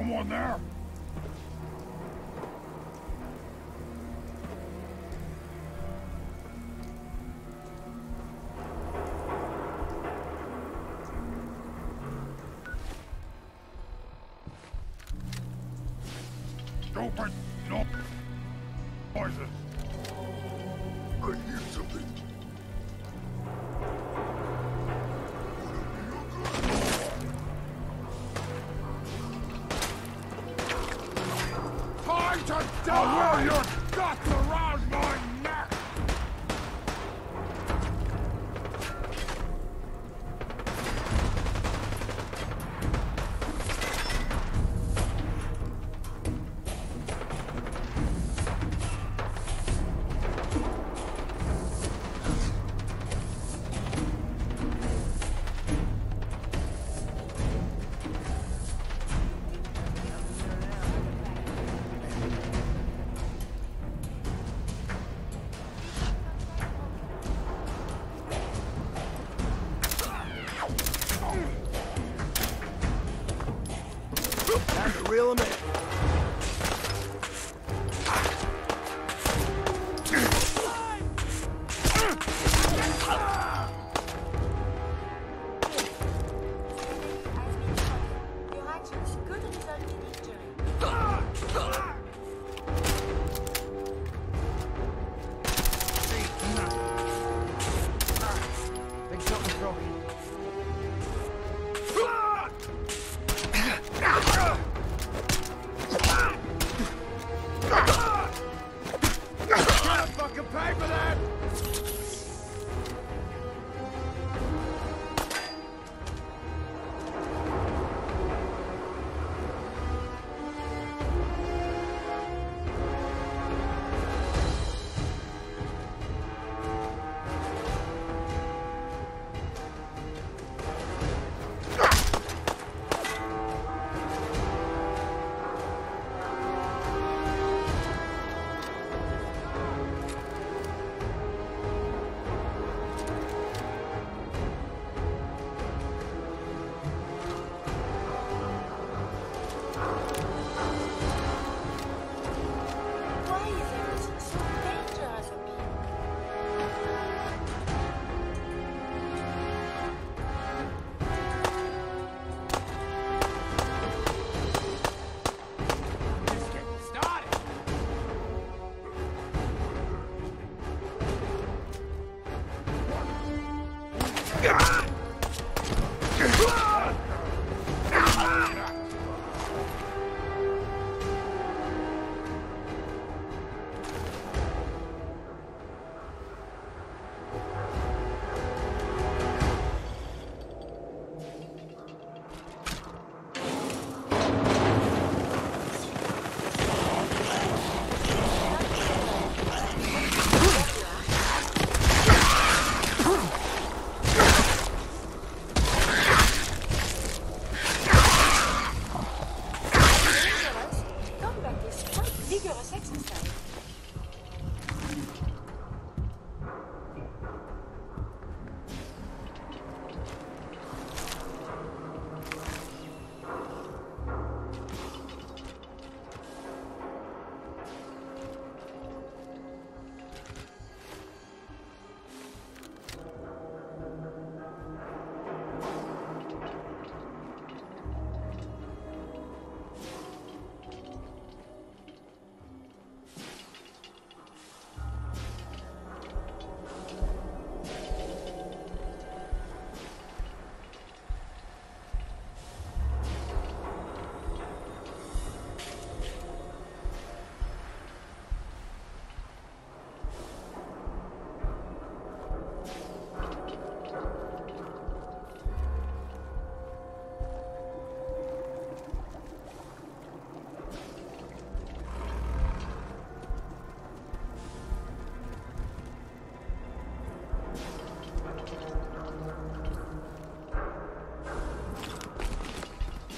Someone there? Stupid noises. I hear something. Time to die! I'll wear your guts around my neck! Reel him in.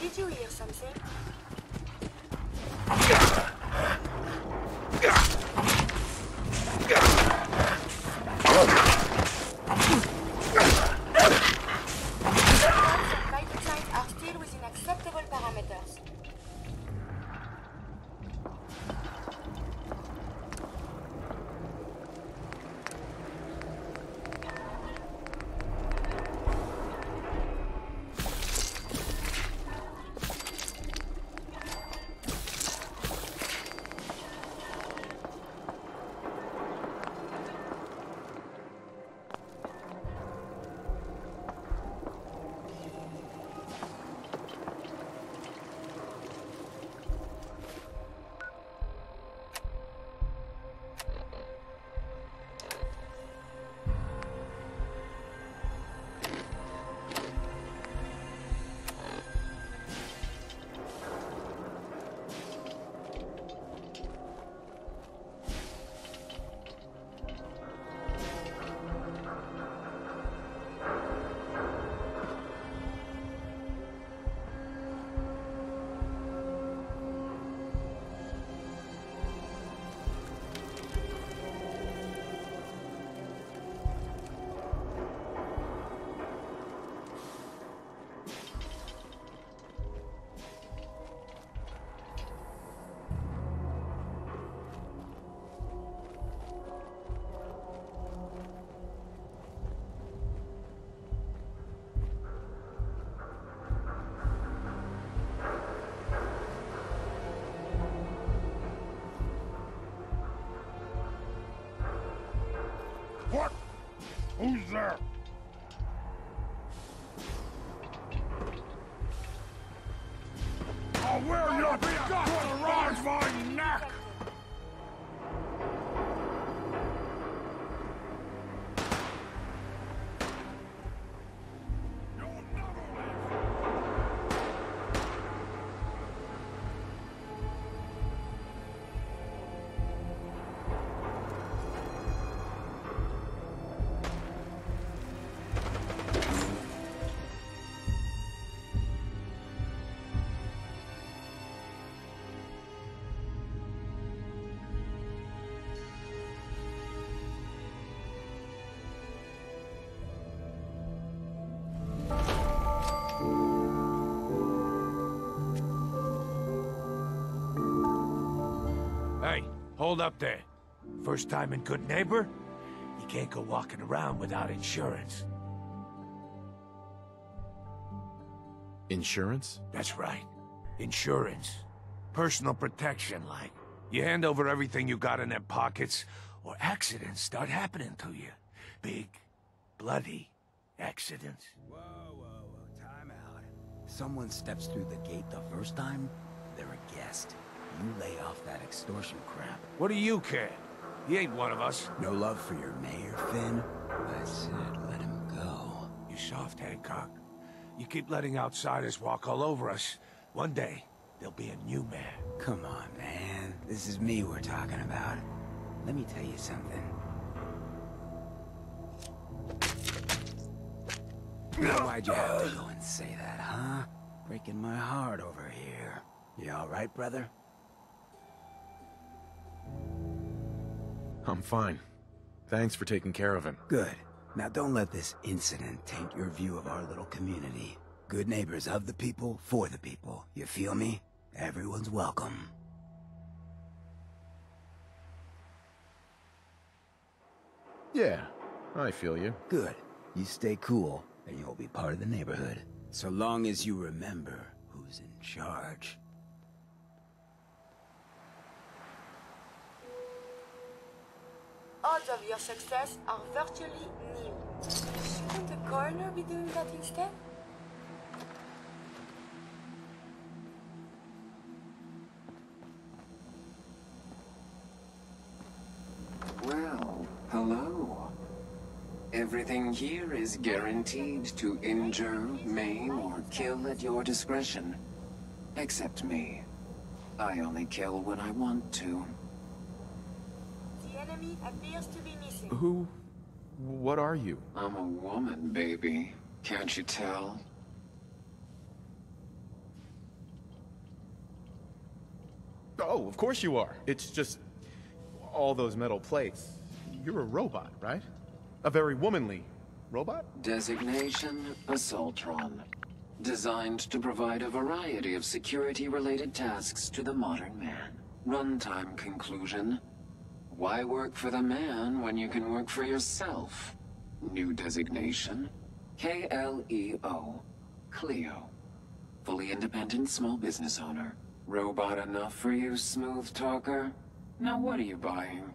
Did you hear something? Vital signs are still within acceptable parameters. Who's there? I'll wear your guts around my neck! Hey, hold up there. First time in Good Neighbor? You can't go walking around without insurance. Insurance? That's right. Insurance. Personal protection, like. You hand over everything you got in their pockets, or accidents start happening to you. Big, bloody accidents. Whoa, time out. Someone steps through the gate the first time, they're a guest. You lay off that extortion crap. What do you care? He ain't one of us. No love for your mayor, Finn? I said let him go. You soft, Hancock. You keep letting outsiders walk all over us. One day, there'll be a new man. Come on, man. This is me we're talking about. Let me tell you something. Why'd you have to go and say that, huh? Breaking my heart over here. You all right, brother? I'm fine. Thanks for taking care of him. Good. Now don't let this incident taint your view of our little community. Good neighbors of the people, for the people. You feel me? Everyone's welcome. Yeah, I feel you. Good. You stay cool, and you'll be part of the neighborhood. So long as you remember who's in charge. Odds of your success are virtually nil. Shouldn't the coroner be doing that instead? Well, hello. Everything here is guaranteed to injure, maim, or kill at your discretion. Except me. I only kill when I want to. The enemy appears to be missing. What are you? I'm a woman, baby. Can't you tell? Oh, of course you are. It's just all those metal plates. You're a robot, right? A very womanly robot? Designation, Assaultron. Designed to provide a variety of security-related tasks to the modern man. Runtime conclusion. Why work for the man when you can work for yourself? New designation. KLEO. Cleo. Fully independent small business owner. Robot enough for you, smooth talker? Now what are you buying?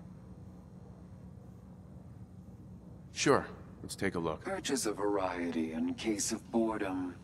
Sure. Let's take a look. Purchase a variety in case of boredom.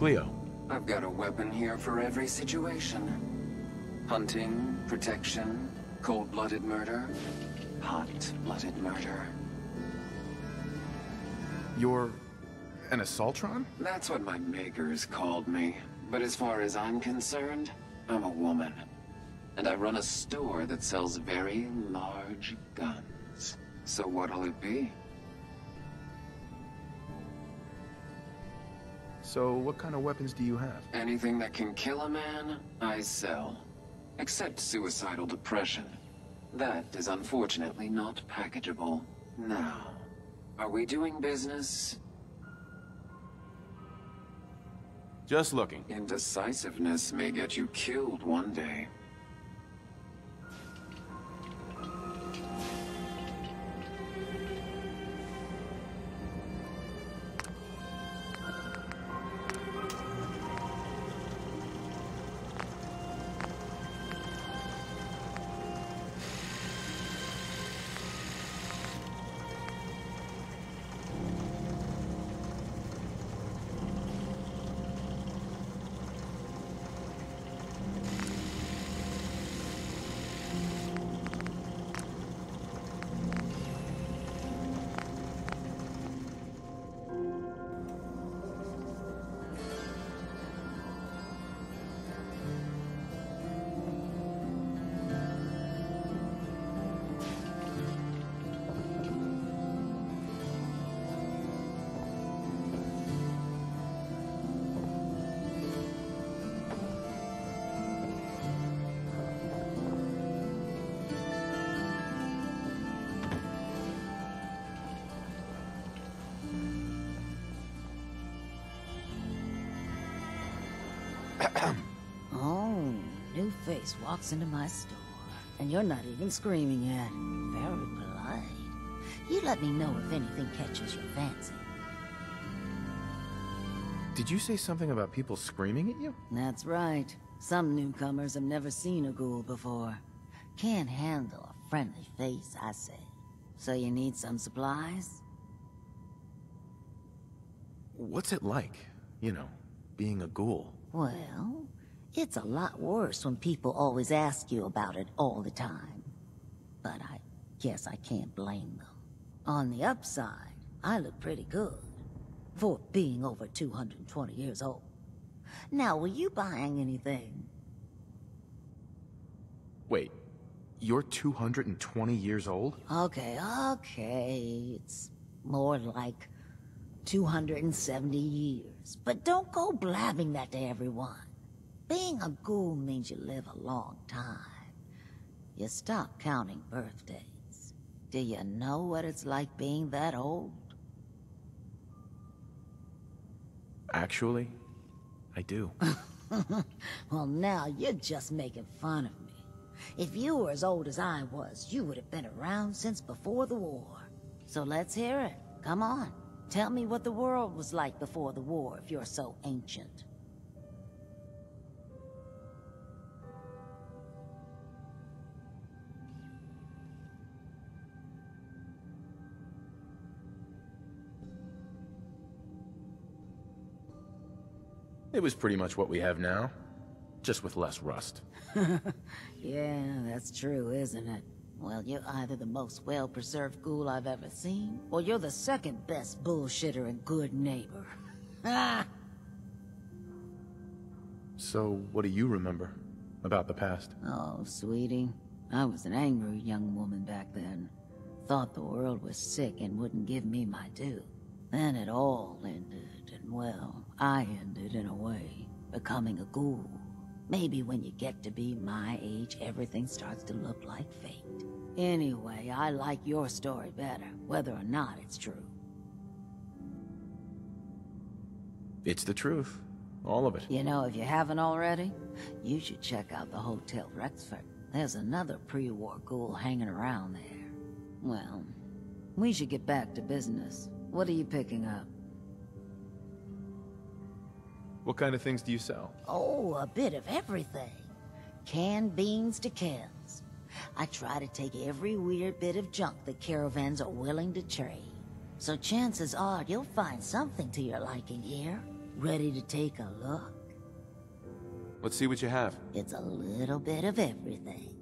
Cleo. I've got a weapon here for every situation. Hunting, protection, cold-blooded murder, hot-blooded murder. You're an Assaultron? That's what my makers called me. But as far as I'm concerned, I'm a woman. And I run a store that sells very large guns. So what'll it be? So what kind of weapons do you have? Anything that can kill a man, I sell. Except suicidal depression. That is unfortunately not packageable. Now, are we doing business? Just looking. Indecisiveness may get you killed one day. Oh, new face walks into my store, and you're not even screaming yet. Very polite. You let me know if anything catches your fancy. Did you say something about people screaming at you? That's right. Some newcomers have never seen a ghoul before. Can't handle a friendly face, I say. So you need some supplies? What's it like, you know, being a ghoul? Well, it's a lot worse when people always ask you about it all the time. But I guess I can't blame them. On the upside, I look pretty good for being over 220 years old. Now, were you buying anything? Wait, you're 220 years old? Okay. It's more like 270 years. But don't go blabbing that to everyone. Being a ghoul means you live a long time. You stop counting birthdays. Do you know what it's like being that old? Actually, I do. Well, now you're just making fun of me. If you were as old as I was, you would have been around since before the war. So let's hear it. Come on. Tell me what the world was like before the war if you're so ancient. It was pretty much what we have now, just with less rust. Yeah, that's true, isn't it? Well, you're either the most well-preserved ghoul I've ever seen, or you're the second best bullshitter and good neighbor. Ah! So, what do you remember about the past? Oh, sweetie, I was an angry young woman back then. Thought the world was sick and wouldn't give me my due. Then it all ended, and well, I ended in a way, becoming a ghoul. Maybe when you get to be my age, everything starts to look like fate. Anyway, I like your story better, whether or not it's true. It's the truth. All of it. You know, if you haven't already, you should check out the Hotel Rexford. There's another pre-war ghoul hanging around there. Well, we should get back to business. What are you picking up? What kind of things do you sell? Oh, a bit of everything. Canned beans to Ken's. I try to take every weird bit of junk that caravans are willing to trade. So chances are you'll find something to your liking here. Ready to take a look? Let's see what you have. It's a little bit of everything.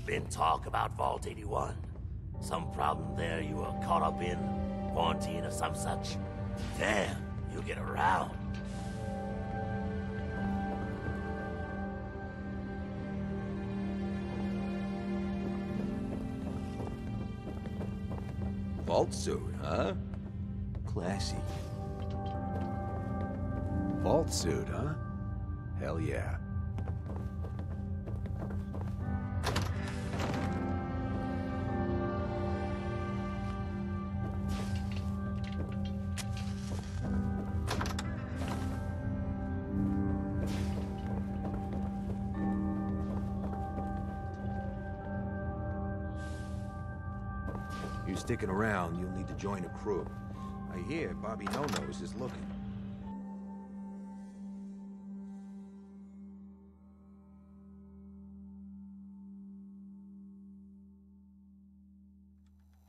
Been talk about Vault 81. Some problem there you were caught up in? Quarantine or some such? Damn, you get around. Vault suit, huh? Classy. Vault suit, huh? Hell yeah. You're sticking around, you'll need to join a crew. I hear Bobby No-Nose is looking.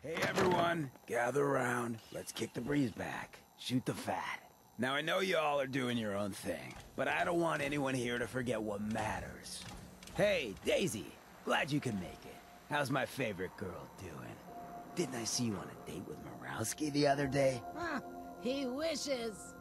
Hey everyone, gather around. Let's kick the breeze back. Shoot the fat. Now I know you all are doing your own thing, but I don't want anyone here to forget what matters. Hey, Daisy, glad you can make it. How's my favorite girl doing? Didn't I see you on a date with Morowski the other day? He wishes.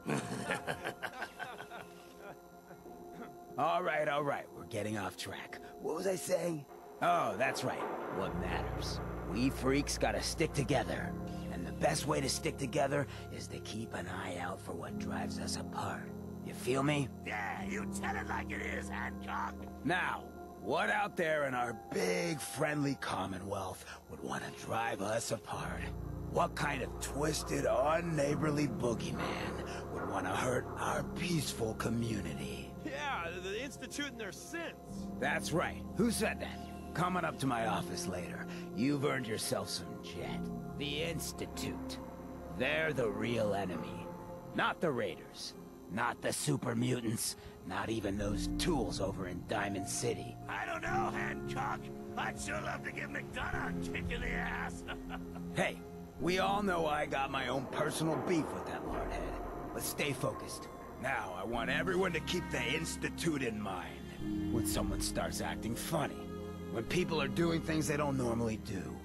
All right, we're getting off track. What was I saying? Oh, that's right, what matters. We freaks gotta stick together. And the best way to stick together is to keep an eye out for what drives us apart. You feel me? Yeah, you tell it like it is, Hancock. Now, what out there in our big, friendly Commonwealth would want to drive us apart? What kind of twisted, unneighborly boogeyman would want to hurt our peaceful community? Yeah, the Institute and their sins. That's right. Who said that? Coming up to my office later. You've earned yourself some jet. The Institute. They're the real enemy. Not the Raiders. Not the super mutants. Not even those tools over in Diamond City. I don't know, Hancock. I'd sure love to give McDonough a kick in the ass. Hey, we all know I got my own personal beef with that lordhead. But stay focused. Now, I want everyone to keep the Institute in mind. When someone starts acting funny. When people are doing things they don't normally do.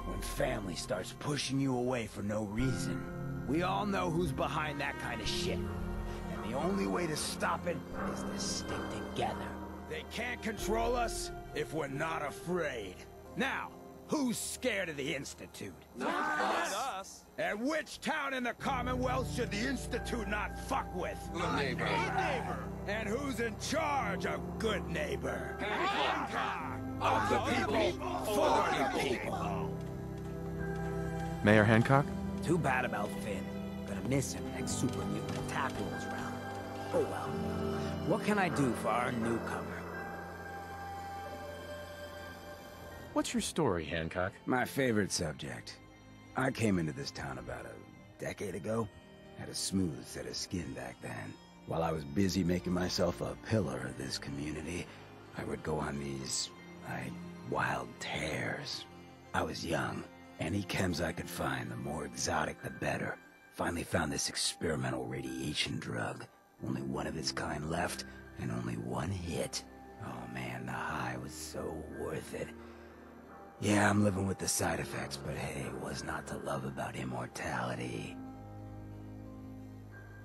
When family starts pushing you away for no reason. We all know who's behind that kind of shit. And the only way to stop it is to stick together. They can't control us if we're not afraid. Now, who's scared of the Institute? Not us. And which town in the Commonwealth should the Institute not fuck with? Good neighbor. Good neighbor. And who's in charge of Good Neighbor? Hancock. Of the people, for the people. Mayor Hancock? Too bad about Finn. Gonna miss him next super mutant attack rolls round. Oh well. What can I do for our newcomer? What's your story, Hancock? My favorite subject. I came into this town about a decade ago. Had a smooth set of skin back then. While I was busy making myself a pillar of this community, I would go on these, wild tears. I was young. Any chems I could find, the more exotic the better. Finally found this experimental radiation drug. Only one of its kind left, and only one hit. Oh man, the high was so worth it. Yeah, I'm living with the side effects, but hey, what's not to love about immortality?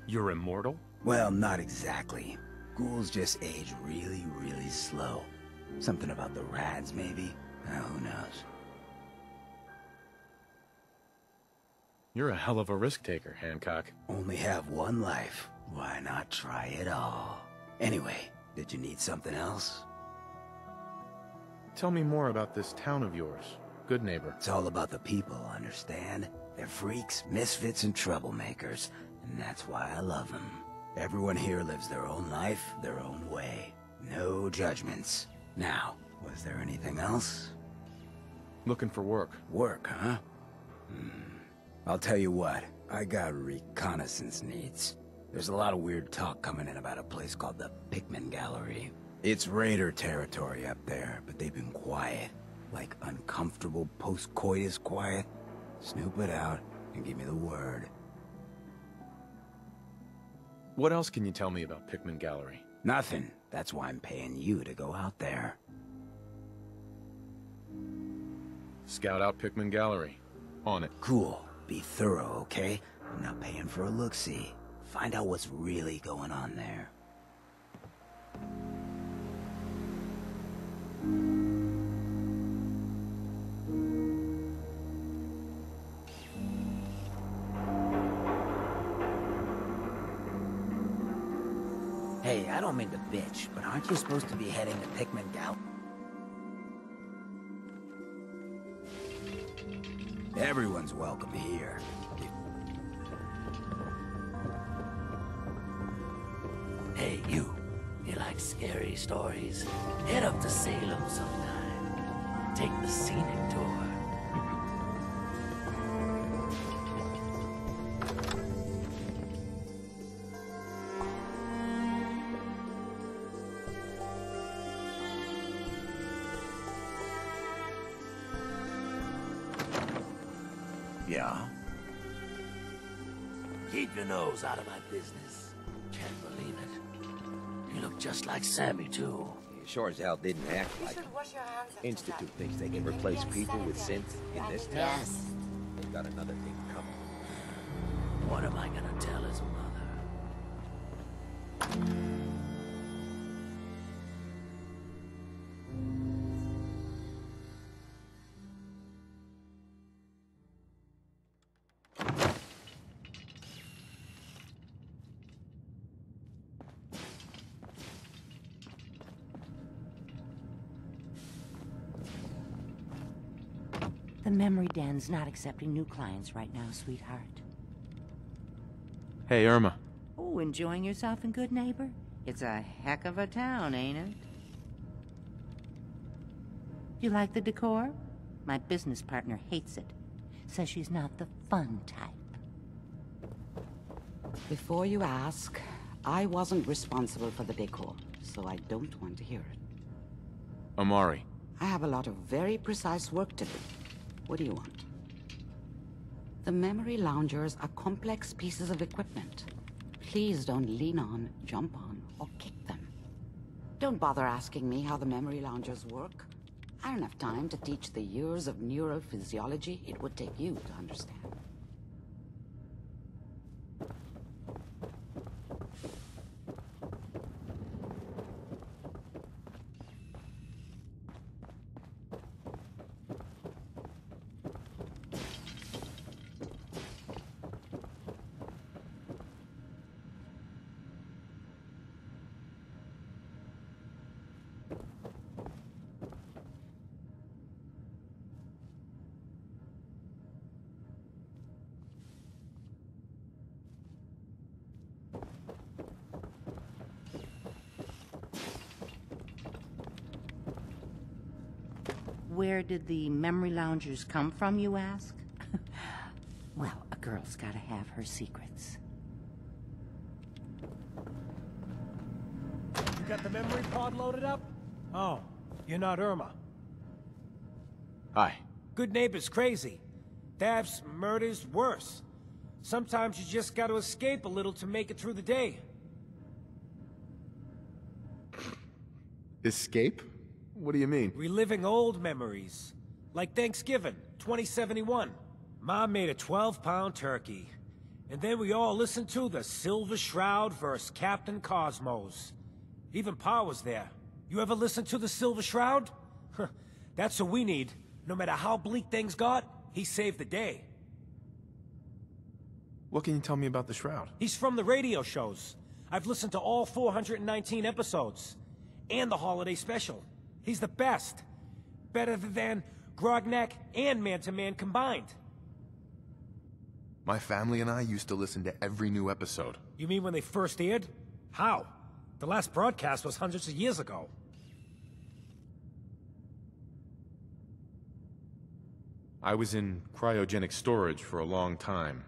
You're immortal? Well, not exactly. Ghouls just age really, really slow. Something about the rads, maybe? Who knows? You're a hell of a risk taker, Hancock. Only have one life. Why not try it all? Anyway, did you need something else? Tell me more about this town of yours. Good neighbor. It's all about the people, understand? They're freaks, misfits, and troublemakers, and that's why I love them. Everyone here lives their own life, their own way. No judgments. Now, was there anything else? Looking for work. Work, huh? I'll tell you what, I got reconnaissance needs. There's a lot of weird talk coming in about a place called the Pickman Gallery. It's raider territory up there, but they've been quiet. Like uncomfortable post-coitus quiet. Snoop it out and give me the word. What else can you tell me about Pickman Gallery? Nothing. That's why I'm paying you to go out there. Scout out Pickman Gallery. On it. Cool. Be thorough, okay? I'm not paying for a look-see. Find out what's really going on there. Hey, I don't mean to bitch, but aren't you supposed to be heading to Pickman Gallery? Everyone's welcome here. Hey, you like scary stories? Head up to Salem sometime. Take the scenic tour. Yeah? Keep your nose out of my business. Can't believe it. You look just like Sammy, too. You sure as hell didn't act You like should it. wash your hands after Institute that. thinks they can It may replace be people with unsanitary. synths in this town. Yes. They've got another thing coming. What am I gonna tell his mother? The memory den's not accepting new clients right now, sweetheart. Hey, Irma. Oh, enjoying yourself in Good Neighbor? It's a heck of a town, ain't it? You like the decor? My business partner hates it. Says she's not the fun type. Before you ask, I wasn't responsible for the decor, so I don't want to hear it. Amari. I have a lot of very precise work to do. What do you want? The memory loungers are complex pieces of equipment. Please don't lean on, jump on, or kick them. Don't bother asking me how the memory loungers work. I don't have time to teach the years of neural physiology it would take you to understand. Where did the memory loungers come from, you ask? Well, a girl's gotta have her secrets. You got the memory pod loaded up? Oh, you're not Irma. Hi. Good neighbor's crazy. Thefts, murders, worse. Sometimes you just gotta escape a little to make it through the day. Escape? What do you mean? Reliving old memories. Like Thanksgiving, 2071. Mom made a 12-pound turkey. And then we all listened to the Silver Shroud vs. Captain Cosmos. Even Pa was there. You ever listen to the Silver Shroud? That's what we need. No matter how bleak things got, he saved the day. What can you tell me about the Shroud? He's from the radio shows. I've listened to all 419 episodes. And the holiday special. He's the best. Better than Grognak and Man to Man combined. My family and I used to listen to every new episode. You mean when they first aired? How? The last broadcast was hundreds of years ago. I was in cryogenic storage for a long time.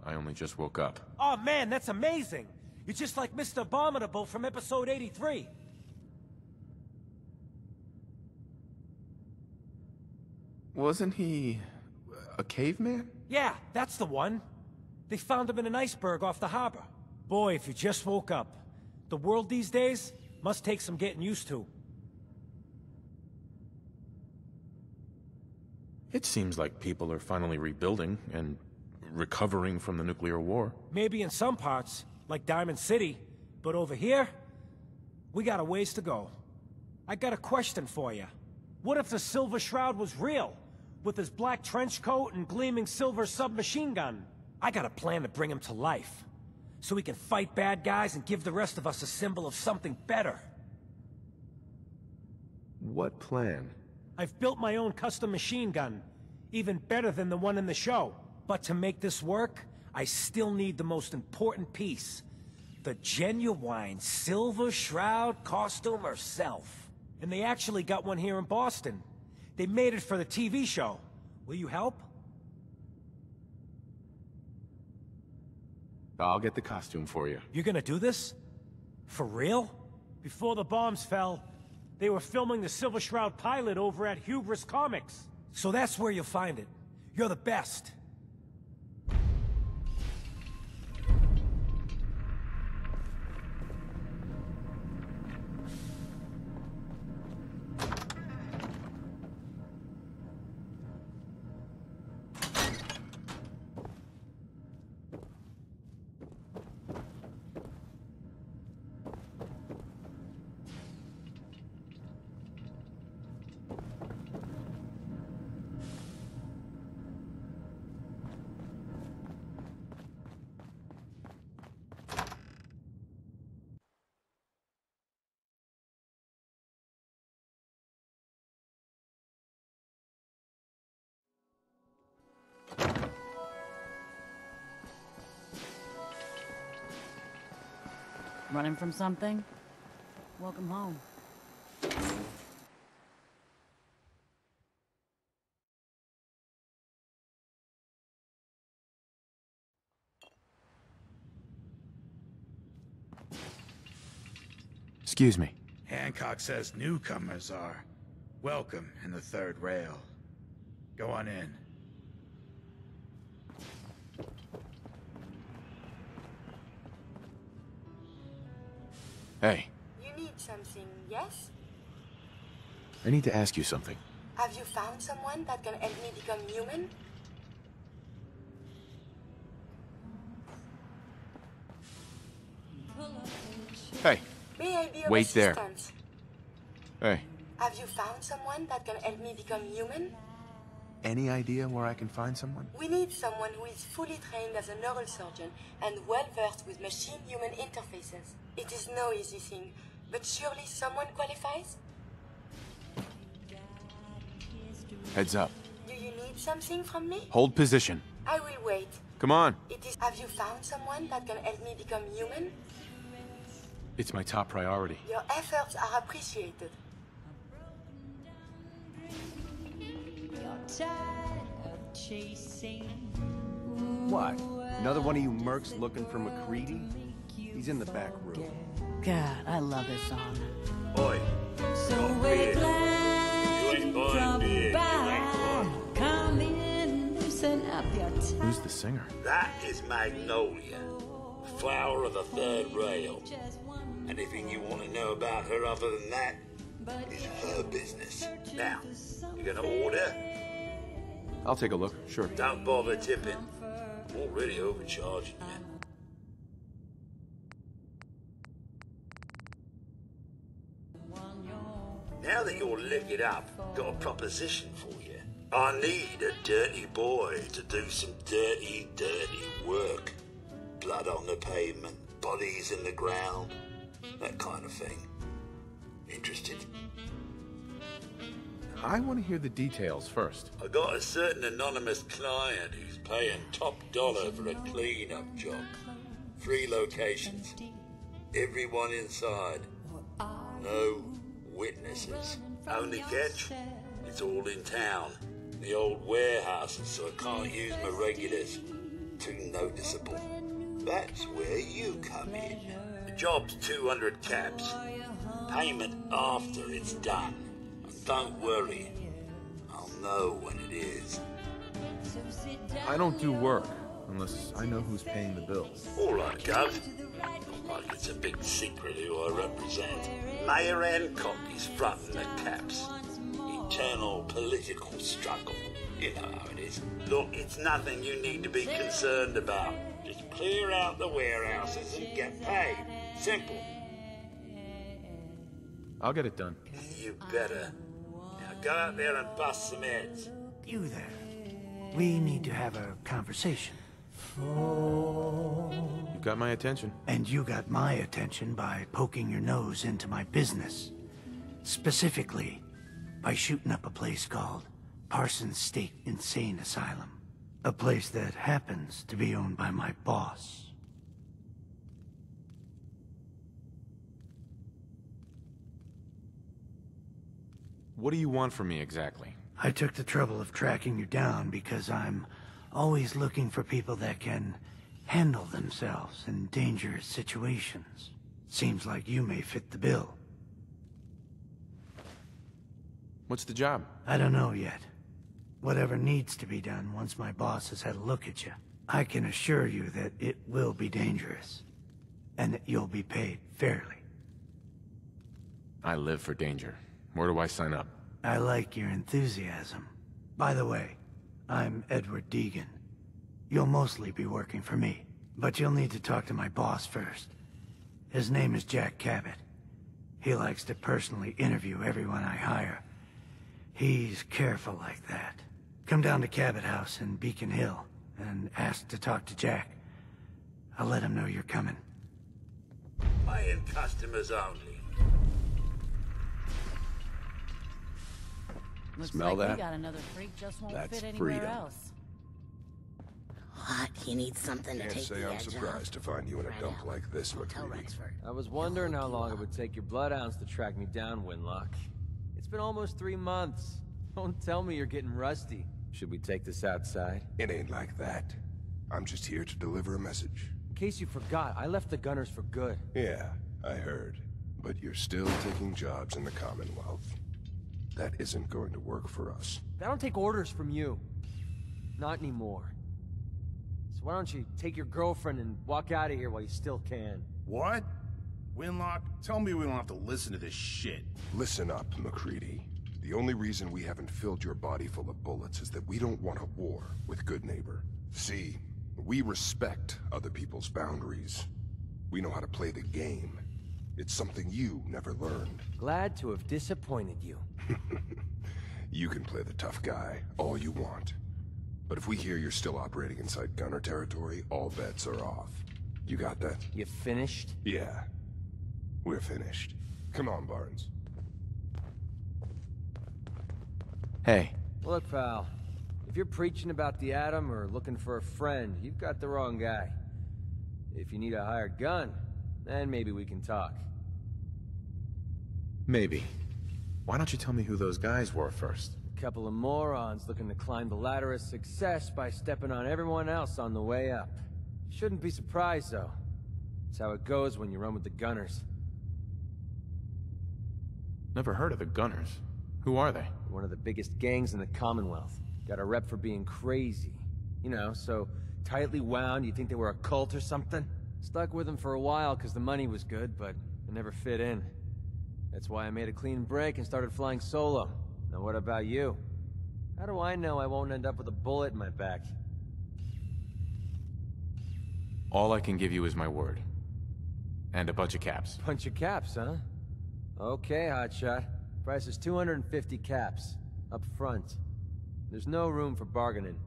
I only just woke up. Oh man, that's amazing! You're just like Mr. Abominable from episode 83. Wasn't he a caveman? Yeah, that's the one. They found him in an iceberg off the harbor. Boy, if you just woke up. The world these days must take some getting used to. It seems like people are finally rebuilding and recovering from the nuclear war. Maybe in some parts, like Diamond City, but over here, we got a ways to go. I got a question for you. What if the Silver Shroud was real? With his black trench coat and gleaming silver submachine gun? I got a plan to bring him to life. So we can fight bad guys and give the rest of us a symbol of something better. What plan? I've built my own custom machine gun. Even better than the one in the show. But to make this work, I still need the most important piece. The genuine Silver Shroud costume herself. And they actually got one here in Boston. They made it for the TV show. Will you help? I'll get the costume for you. You're gonna do this? For real? Before the bombs fell, they were filming the Silver Shroud pilot over at Hubris Comics. So that's where you'll find it. You're the best. Running from something? Welcome home. Excuse me. Hancock says newcomers are welcome in the third rail. Go on in. Hey. You need something, yes? I need to ask you something. Have you found someone that can help me become human? Hey. May I be of Wait there. assistance? Hey. Have you found someone that can help me become human? Any idea where I can find someone? We need someone who is fully trained as a neurosurgeon and well-versed with machine-human interfaces. It is no easy thing, but surely someone qualifies? Heads up. Do you need something from me? Hold position. I will wait. Come on. It is. Have you found someone that can help me become human? It's my top priority. Your efforts are appreciated. What? Another one of you mercs looking for MacReady? He's in the back room. God, I love this song. Oi. So we're glad you dropped by. Come in, loosen up your tie. Who's the singer? That is Magnolia, flower of the third rail. Anything you want to know about her other than that is her business. Now, you gonna order? I'll take a look, sure. Don't bother tipping. I'm already overcharging you. Now that you're liquored up, got a proposition for you. I need a dirty boy to do some dirty, dirty work. Blood on the pavement, bodies in the ground, that kind of thing. Interested? I want to hear the details first. I got a certain anonymous client who's paying top dollar for a clean-up job. 3 locations. Everyone inside. No witnesses. Only catch? It's all in town. The old warehouses, so I can't use my regulars. Too noticeable. That's where you come in. The job's 200 caps. Payment after it's done. And don't worry. I'll know when it is. I don't do work unless I know who's paying the bills. All right, Gov. Not like it's a big secret who I represent. Mayor Hancock is fronting the caps. Eternal political struggle. You know how it is. Look, it's nothing you need to be concerned about. Just clear out the warehouses and get paid. Simple. I'll get it done. You better. Now go out there and bust some heads. You there. We need to have a conversation. You got my attention. And you got my attention by poking your nose into my business. Specifically, by shooting up a place called Parsons State Insane Asylum. A place that happens to be owned by my boss. What do you want from me exactly? I took the trouble of tracking you down because I'm always looking for people that can handle themselves in dangerous situations. Seems like you may fit the bill. What's the job? I don't know yet. Whatever needs to be done once my boss has had a look at you. I can assure you that it will be dangerous. And that you'll be paid fairly. I live for danger. Where do I sign up? I like your enthusiasm. By the way, I'm Edward Deegan. You'll mostly be working for me, but you'll need to talk to my boss first. His name is Jack Cabot. He likes to personally interview everyone I hire. He's careful like that. Come down to Cabot House in Beacon Hill and ask to talk to Jack. I'll let him know you're coming. Paying customers only. Looks Smell like that? we got another freak just won't That's fit anywhere freedom. else. What? You need something to Can't take say the I'm edge surprised to find you in a dump like this, MacReady. I was wondering how long it would take your bloodhounds to track me down, Winlock. It's been almost 3 months. Don't tell me you're getting rusty. Should we take this outside? It ain't like that. I'm just here to deliver a message. In case you forgot, I left the Gunners for good. Yeah, I heard. But you're still taking jobs in the Commonwealth. That isn't going to work for us. I don't take orders from you. Not anymore. So why don't you take your girlfriend and walk out of here while you still can? What? Winlock, tell me we don't have to listen to this shit. Listen up, MacReady. The only reason we haven't filled your body full of bullets is that we don't want a war with Good Neighbor. See, we respect other people's boundaries. We know how to play the game. It's something you never learned. Glad to have disappointed you. You can play the tough guy all you want. But if we hear you're still operating inside Gunner territory, all bets are off. You got that? You finished? Yeah. We're finished. Come on, Barnes. Hey. Look, pal. If you're preaching about the Atom or looking for a friend, you've got the wrong guy. If you need a hired gun, then maybe we can talk. Maybe. Why don't you tell me who those guys were first? Couple of morons looking to climb the ladder of success by stepping on everyone else on the way up. Shouldn't be surprised, though. It's how it goes when you run with the Gunners. Never heard of the Gunners. Who are they? One of the biggest gangs in the Commonwealth. Got a rep for being crazy. You know, so tightly wound you'd think they were a cult or something. Stuck with them for a while because the money was good, but it never fit in. That's why I made a clean break and started flying solo. Now what about you? How do I know I won't end up with a bullet in my back? All I can give you is my word. And a bunch of caps. Bunch of caps, huh? Okay, hotshot. Price is 250 caps. Up front. There's no room for bargaining.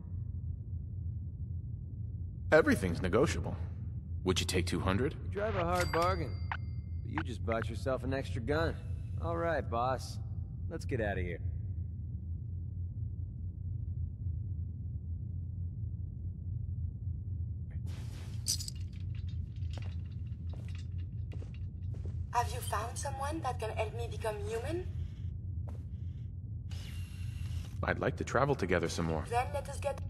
Everything's negotiable. Would you take 200? You drive a hard bargain. But you just bought yourself an extra gun. All right, boss. Let's get out of here. Have you found someone that can help me become human? I'd like to travel together some more. Then let us get...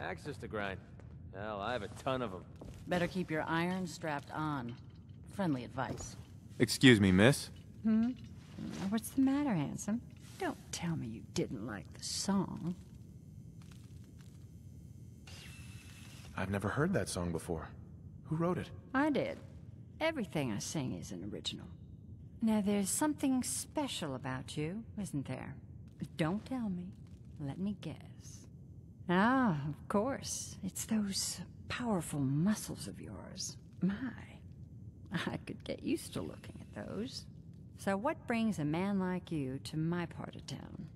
Access to grind. Hell, I have a ton of them. Better keep your iron strapped on. Friendly advice. Excuse me, miss? What's the matter, handsome? Don't tell me you didn't like the song. I've never heard that song before. Who wrote it? I did. Everything I sing is an original. Now, there's something special about you, isn't there? Don't tell me. Let me guess. Ah, of course. It's those powerful muscles of yours. My, I could get used to looking at those. So what brings a man like you to my part of town?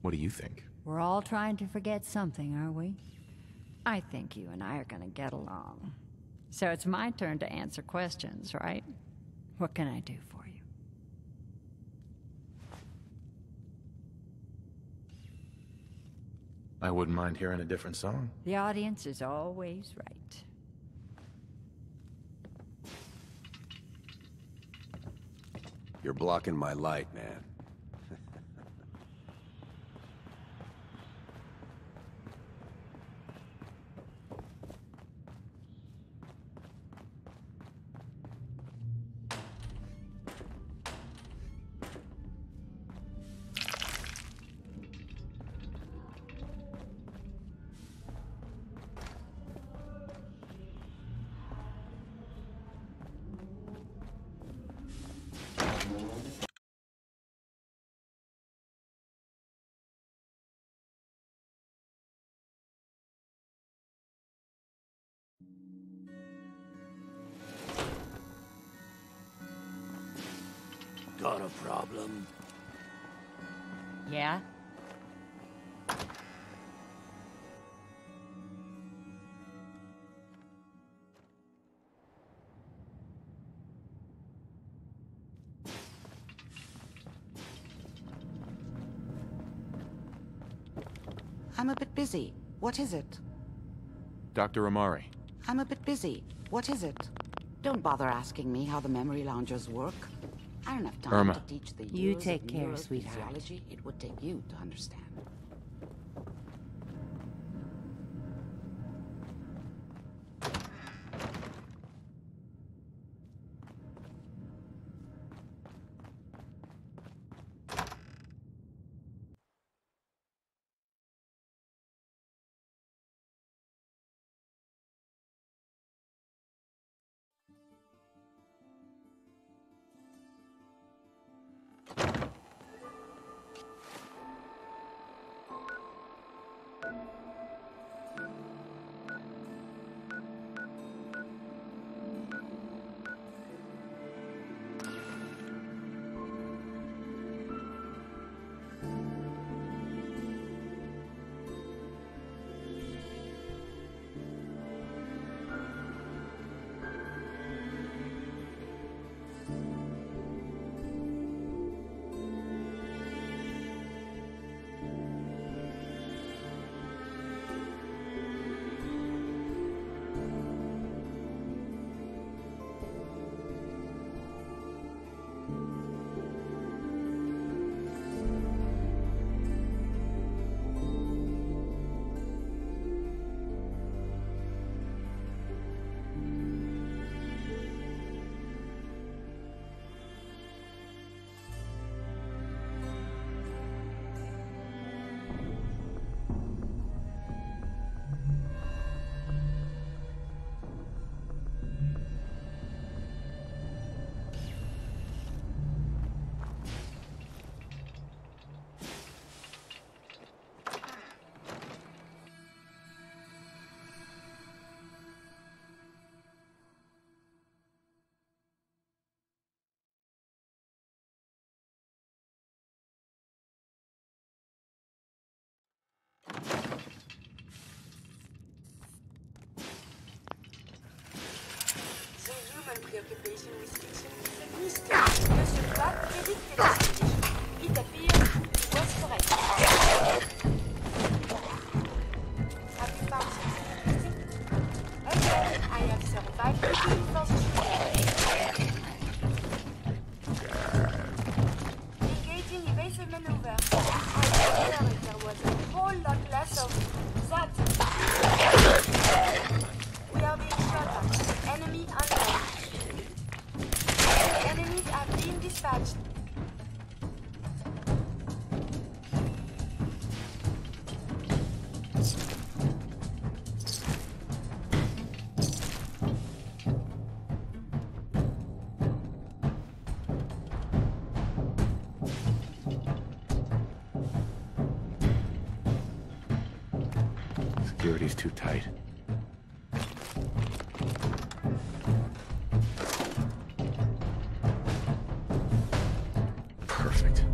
What do you think? We're all trying to forget something, are we? I think you and I are gonna get along. So it's my turn to answer questions, right? What can I do for you? I wouldn't mind hearing a different song. The audience is always right. You're blocking my light, man. Got a problem? Yeah? I'm a bit busy. What is it? Dr. Amari. I'm a bit busy. What is it? Don't bother asking me how the memory loungers work. I don't have time Irma. to teach the You years take of care, sweetheart. neurophysiology. It would take you to understand. preoccupation with fiction is a mystery. Monsieur Pratt predicted this condition. It appears he was correct. Have you found something interesting? Okay, I have survived the kill for the shooter. Engaging evasive maneuver. I thought there was a whole lot less of that. We are being shot at. Enemy unknown. Enemies have been dispatched. Security's too tight. Perfect.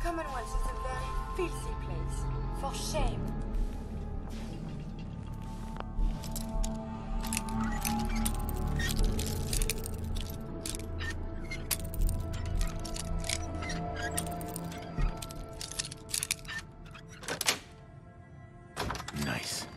Commonwealth is a very filthy place. For shame. Nice.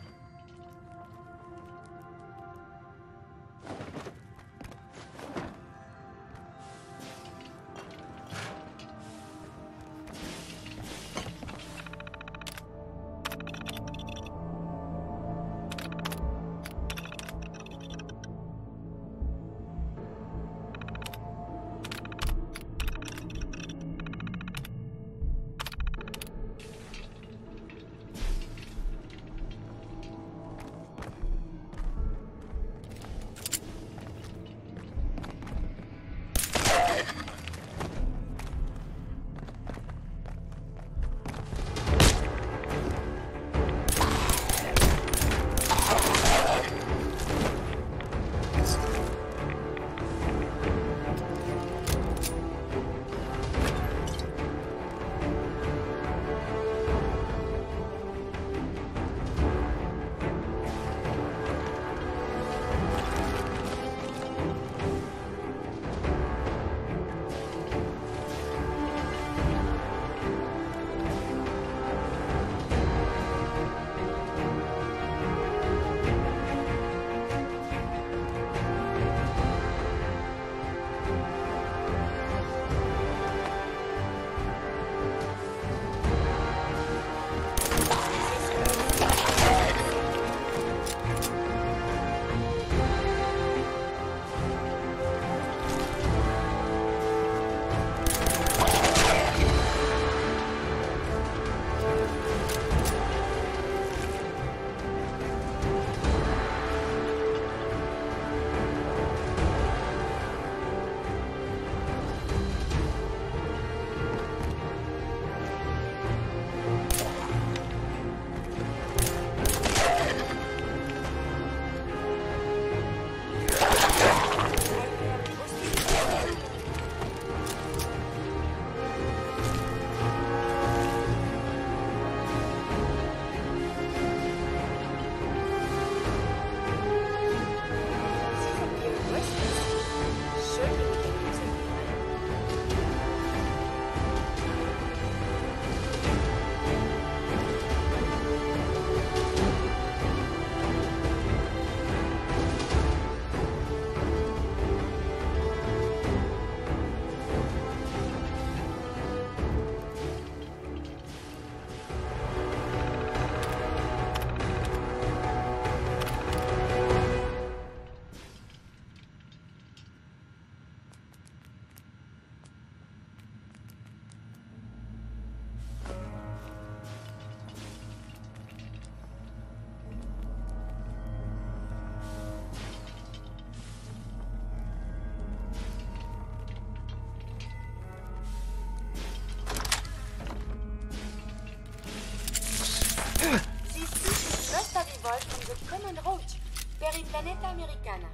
Margarita Americana.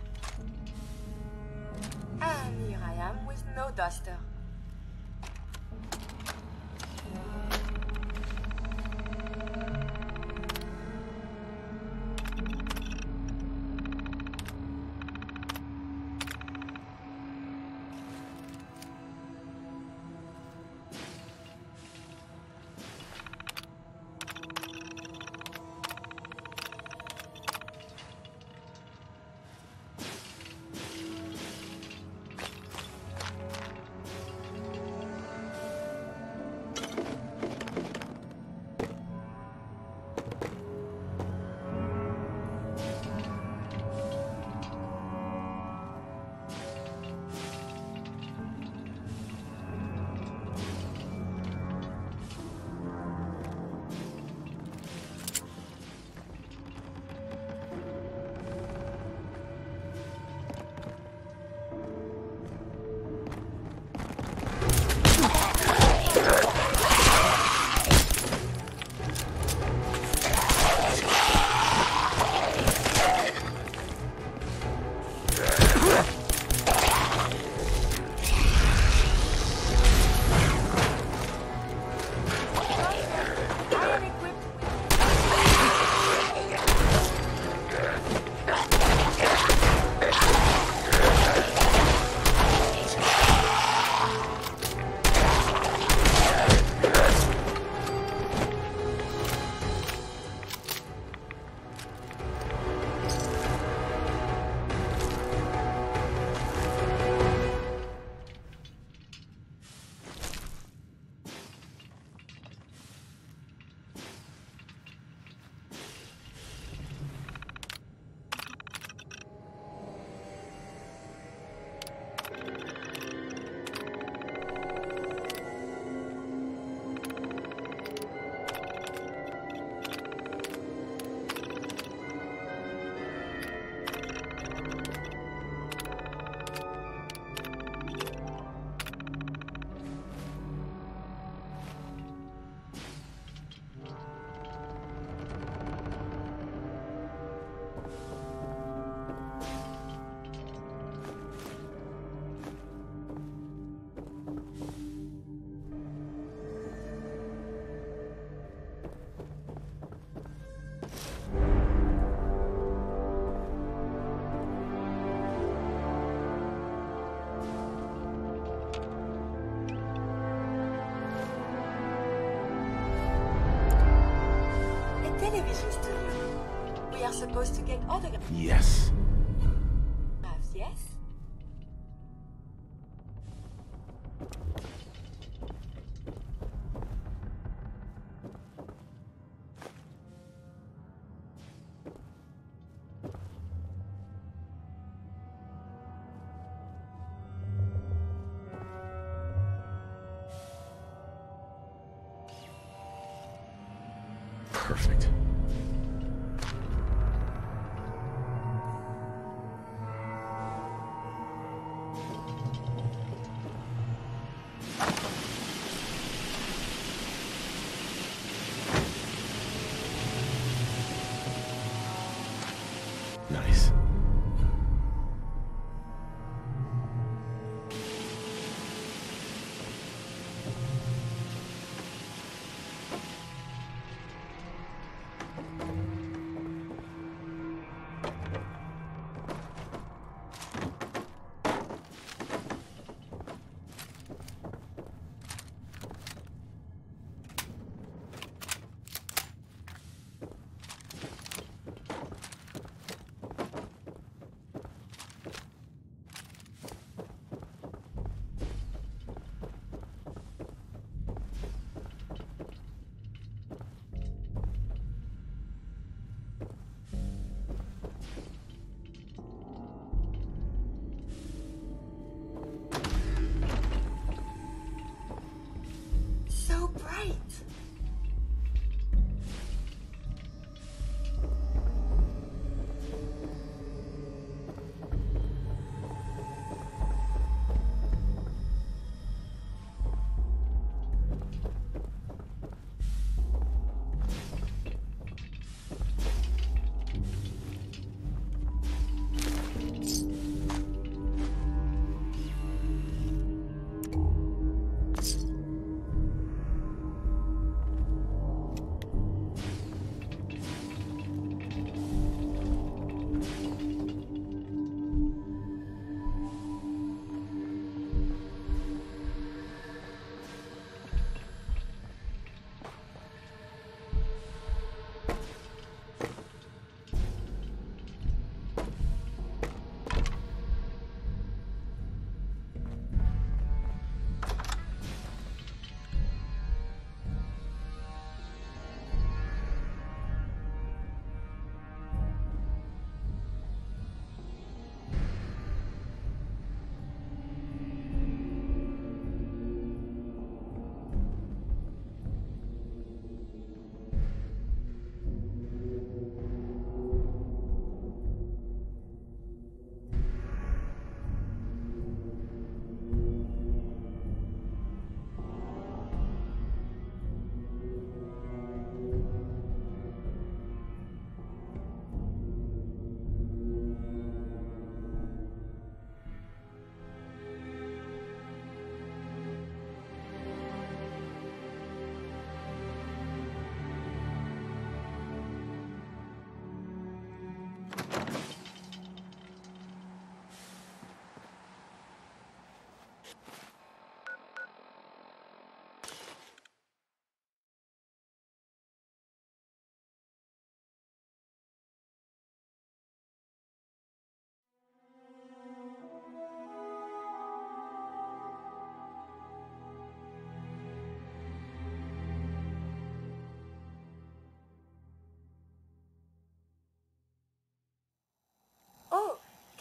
And here I am with no duster. Television studio. We are supposed to get autographs. Yes. Yes? Perfect. Nice.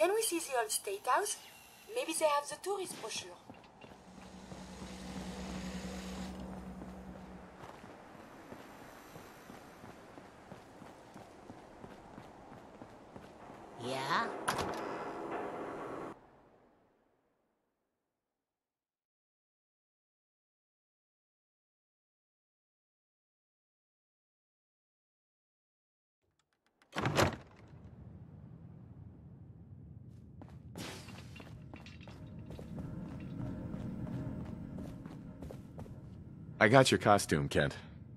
Can we see the old State House? Maybe they have the tourist brochure. Yeah? I got your costume, Kent.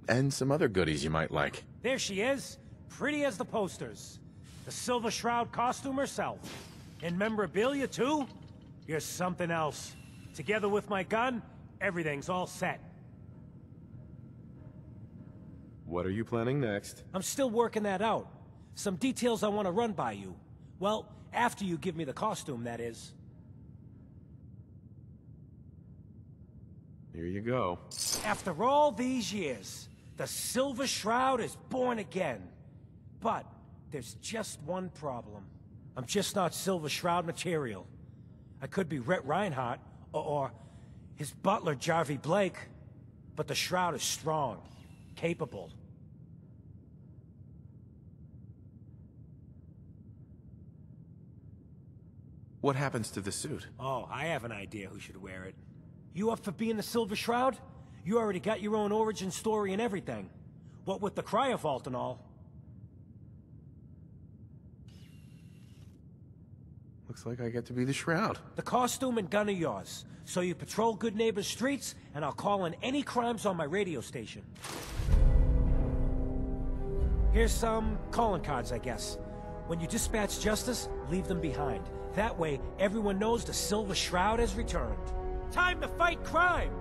And some other goodies you might like. There she is, pretty as the posters. The Silver Shroud costume herself. And memorabilia, too? You're something else. Together with my gun, everything's all set. What are you planning next? I'm still working that out. Some details I want to run by you. Well, after you give me the costume, that is. Here you go. After all these years, the Silver Shroud is born again. But there's just one problem. I'm just not Silver Shroud material. I could be Rhett Reinhardt, or his butler, Jarvie Blake. But the Shroud is strong, capable. What happens to the suit? Oh, I have an idea who should wear it. You up for being the Silver Shroud? You already got your own origin story and everything. What with the cryovault and all. Looks like I get to be the Shroud. The costume and gun are yours. So you patrol Good Neighbor's streets, and I'll call in any crimes on my radio station. Here's some calling cards, I guess. When you dispatch justice, leave them behind. That way, everyone knows the Silver Shroud has returned. Time to fight crime!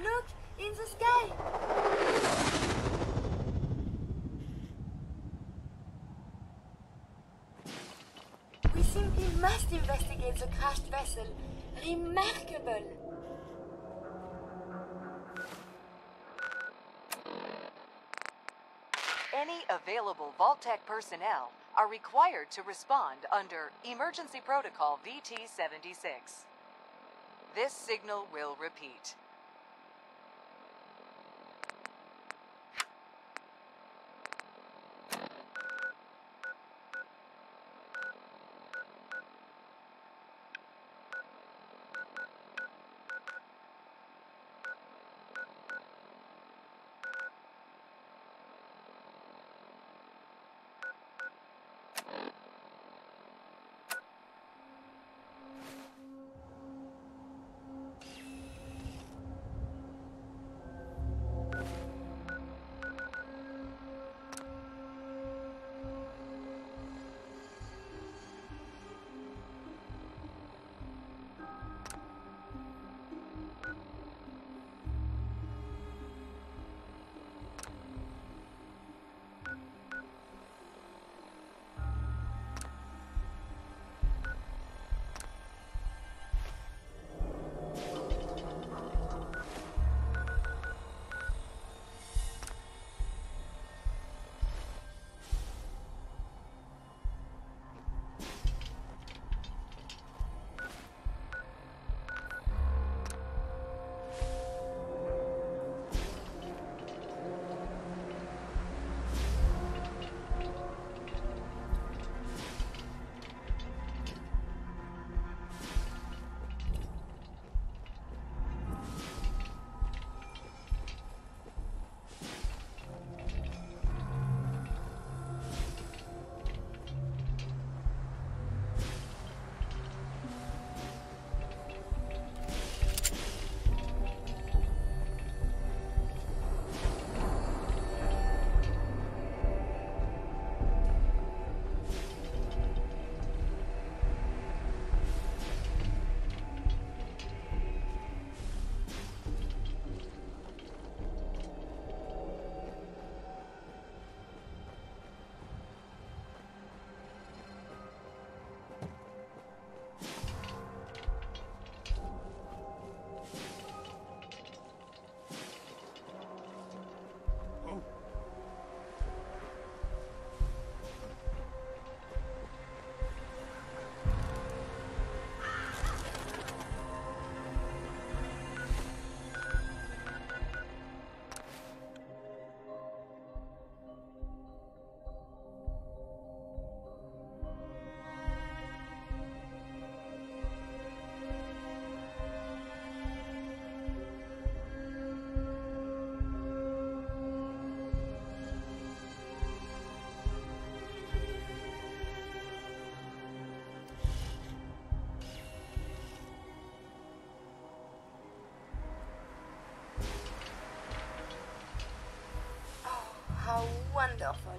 Look, in the sky! We simply must investigate the crashed vessel. Remarkable! Any available Vault-Tec personnel are required to respond under Emergency Protocol VT-76. This signal will repeat. How wonderful.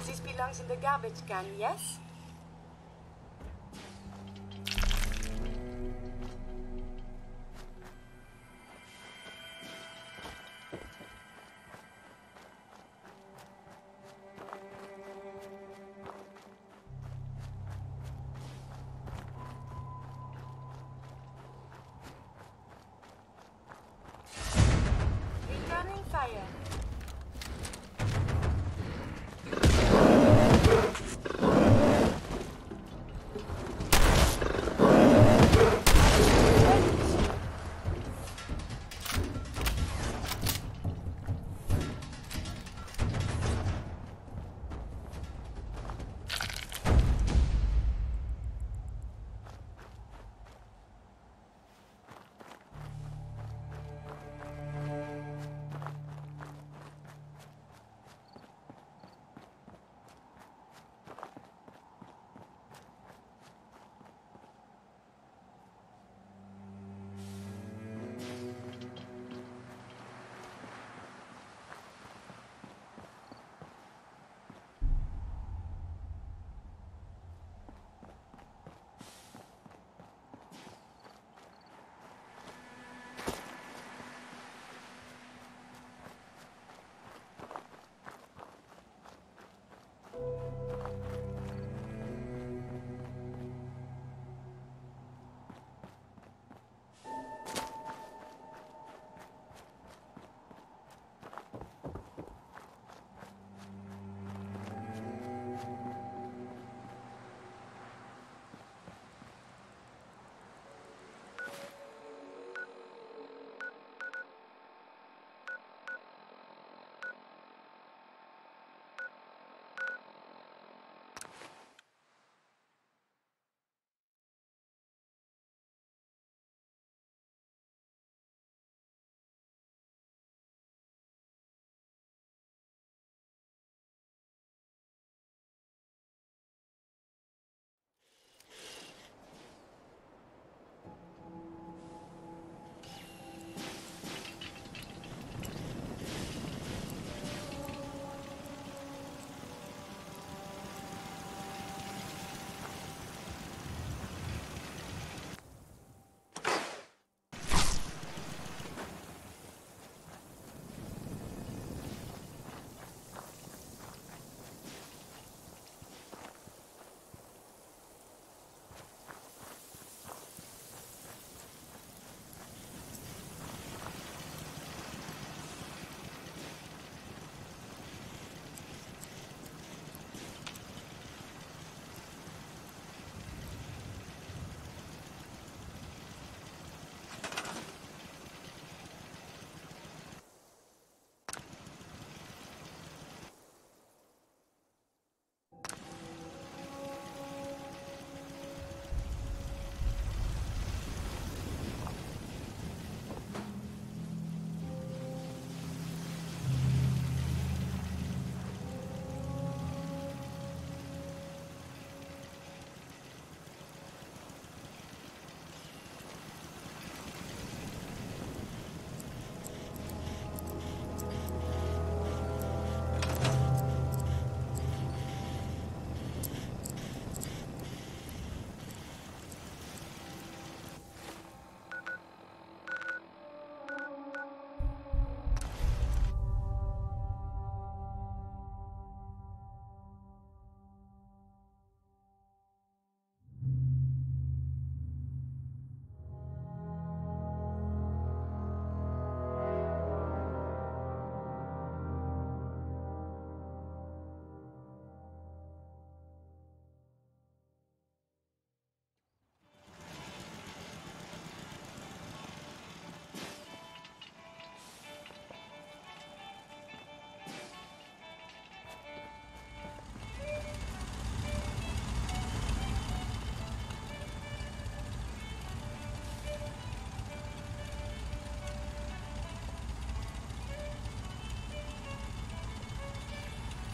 This belongs in the garbage can, yes? Returning fire.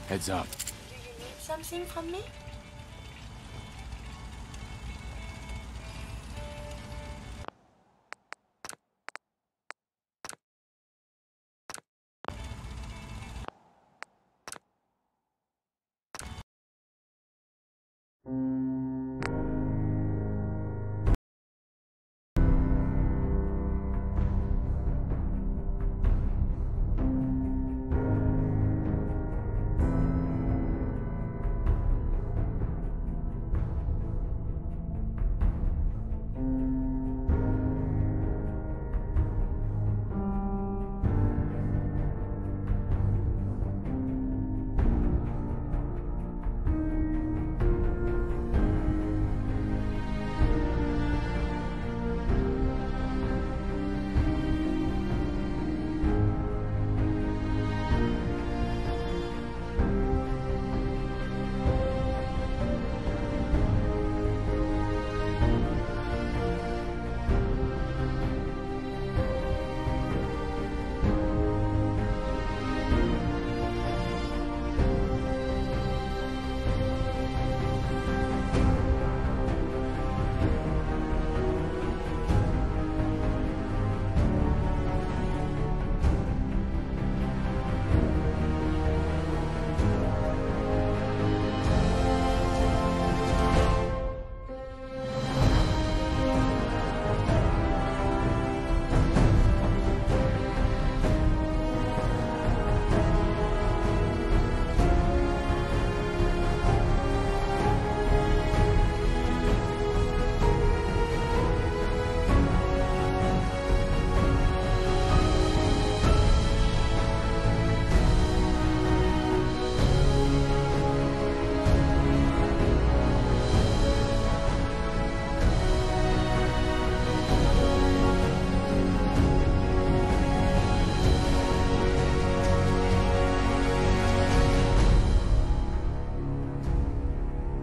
Heads up. Do you need something from me?